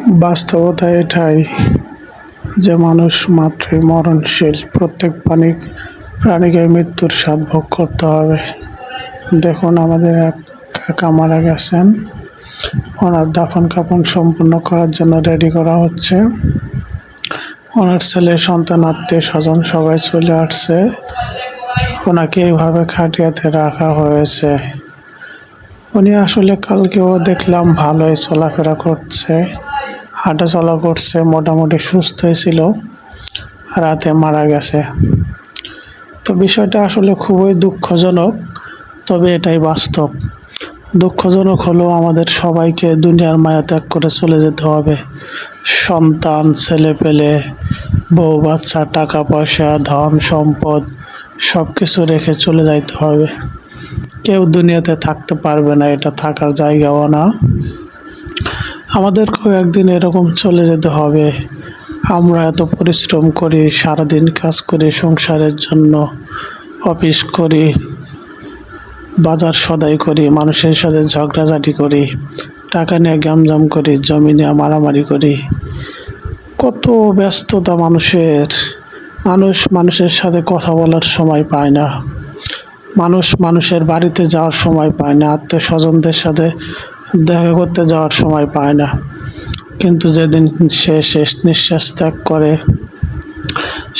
বাস্তবতা এটাই যে মানুষ মাত্রই মরণশীল। প্রত্যেক প্রাণীকে মৃত্যুর স্বাদ ভোগ করতে হবে। দেখুন, আমাদের এক কাকা মারা গেছেন, ওনার দাফন কাফন সম্পূর্ণ করার জন্য রেডি করা হচ্ছে। ওনার ছেলে সন্তান আত্মীয় স্বজন সবাই চলে আসছে, ওনাকে এইভাবে খাটিয়াতে রাখা হয়েছে। উনি আসলে কালকেও দেখলাম ভালোই চলাফেরা করছে, হাঁটা চলা করছে, মোটামুটি সুস্থই ছিল, রাতে মারা গেছে। তো বিষয়টা আসলে খুবই দুঃখজনক, তবে এটাই বাস্তব। দুঃখজনক হলেও আমাদের সবাইকে দুনিয়ার মায়া ত্যাগ করে চলে যেতে হবে। সন্তান, ছেলে পেলে, বউ বাচ্চা, টাকা পয়সা, ধন সম্পদ সব কিছু রেখে চলে যাইতে হবে। কেউ দুনিয়াতে থাকতে পারবে না, এটা থাকার জায়গাও না। আমাদেরকেও একদিন এরকম চলে যেতে হবে। আমরা এত পরিশ্রম করি, সারাদিন কাজ করি, সংসারের জন্য অফিস করি, বাজার সদাই করি, মানুষের সাথে ঝগড়াঝাটি করি, টাকা নিয়ে গ্যামজাম করি, জমি নিয়ে মারামারি করি। কত ব্যস্ততা মানুষের সাথে কথা বলার সময় পায় না, মানুষের বাড়িতে যাওয়ার সময় পায় না, আত্মীয় স্বজনদের সাথে দেখা করতে যাওয়ার সময় পায় না। কিন্তু যেদিন সে শেষ নিঃশ্বাস ত্যাগ করে,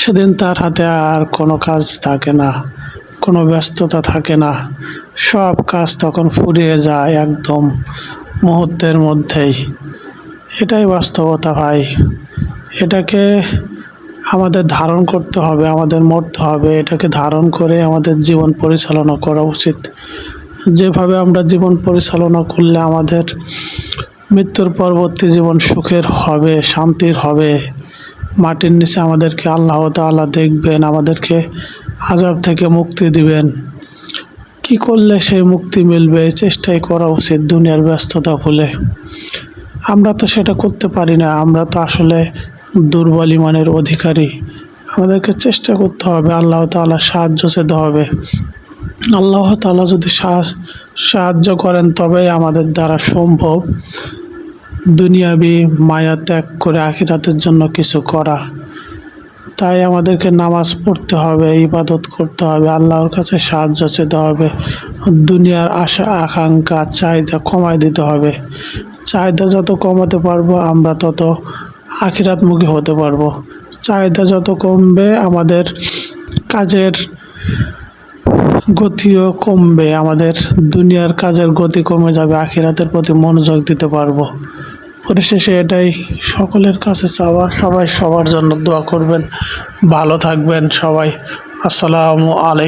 সেদিন তার হাতে আর কোনো কাজ থাকে না, কোনো ব্যস্ততা থাকে না। সব কাজ তখন ফুরিয়ে যায় একদম মুহূর্তের মধ্যেই। এটাই বাস্তবতা ভাই। এটাকে আমাদের ধারণ করতে হবে, আমাদের মরতে হবে। এটাকে ধারণ করে আমাদের জীবন পরিচালনা করা উচিত। যেভাবে আমরা জীবন পরিচালনা করলে আমাদের মৃত্যুর পরবর্তী জীবন সুখের হবে, শান্তির হবে। মাটির নিচে আমাদেরকে আল্লাহ তাআলা দেখবেন, আমাদেরকে আযাব থেকে মুক্তি দিবেন। কি করলে সেই মুক্তি মিলবে, এই চেষ্টাই করা উচিত দুনিয়ার ব্যস্ততা ভুলে। আমরা তো সেটা করতে পারি না, আমরা তো আসলে দুর্বল ইমানের অধিকারী। আমাদেরকে চেষ্টা করতে হবে, আল্লাহ তাআলা সাহায্য চেতে হবে। আল্লাহ তাআলা যদি সাহায্য করেন তবেই আমাদের দ্বারা সম্ভব দুনিয়াবি মায়া ত্যাগ করে আখিরাতের জন্য কিছু করা। তাই আমাদেরকে নামাজ পড়তে হবে, ইবাদত করতে হবে, আল্লাহর কাছে সাহায্য চেতে হবে। দুনিয়ার আশা আকাঙ্ক্ষা চাহিদা কমায় দিতে হবে। চাহিদা যত কমাতে পারবো আমরা তত আখিরাতমুখী হতে পারবো। চাহিদা যত কমবে আমাদের কাজের গতিও কমবে, আমাদের দুনিয়ার কাজের গতি কমে যাবে, আখিরাতের প্রতি মনোযোগ দিতে পারবো। পরিশেষে এটাই সকলের কাছে চাওয়া, সবাই সবার জন্য দোয়া করবেন। ভালো থাকবেন সবাই। আসসালামু আলাইকুম।